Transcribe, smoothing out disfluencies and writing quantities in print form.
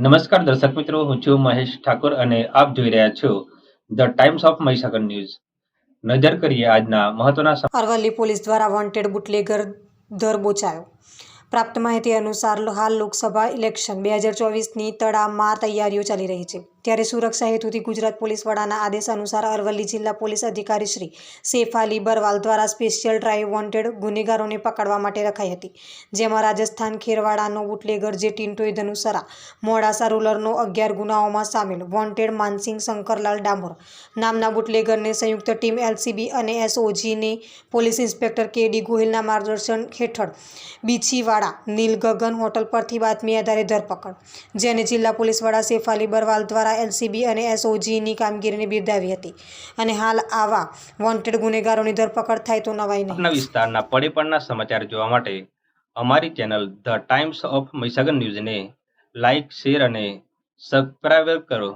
નમસ્કાર દર્શક મિત્રો, હું છું મહેશ ઠાકોર અને આપ જોઈ રહ્યા છો the Times of Mahisagar news. નજર કરીએ આજના મહત્વના અરવલ્લી પોલીસ દ્વારા વોન્ટેડ બુટલેગર દરબોચાયો. પ્રાપ્ત માહિતી અનુસાર હાલ લોકસભા ઇલેક્શન 2024ની તડામાર તૈયારીઓ ચાલી રહી છે, ત્યારે સુરક્ષા હેતુથી ગુજરાત પોલીસ વડાના આદેશ અનુસાર અરવલ્લી જિલ્લા પોલીસ અધિકારી શ્રી સેફાલી બરવાલ દ્વારા સ્પેશિયલ ડ્રાઈવ વોન્ટેડ ગુનેગારોને પકડવા માટે રખાઈ હતી, જેમાં રાજસ્થાન ખેરવાડાનો બુટલેગર જે ટિન્ટોય ધનુસરા મોડાસા રૂરલનો 11 ગુનાઓમાં સામેલ વોન્ટેડ માનસિંગ શંકરલાલ ડામોર નામના બુટલેગરને સંયુક્ત ટીમ એલસીબી અને એસઓજીને પોલીસ ઇન્સ્પેક્ટર કેડી ગોહિલના માર્ગદર્શન હેઠળ બીછીવાડા નીલગગન હોટલ પરથી બાતમી આધારે ધરપકડ, જેને જિલ્લા પોલીસ વડા સેફાલી બરવાલ દ્વારા એલસીબી અને એસઓજીની કામગીરીને બિરદાવી હતી અને હાલ આવા વોન્ટેડ ગુનેગારોની ધરપકડ થાય તો નવાઈ નહીં. આપના વિસ્તારના પડે સમાચાર જોવા માટે અમારી channel the Times of Mahisagar ન્યૂઝને લાઇક, શેર અને સબસ્ક્રાઇબ કરો.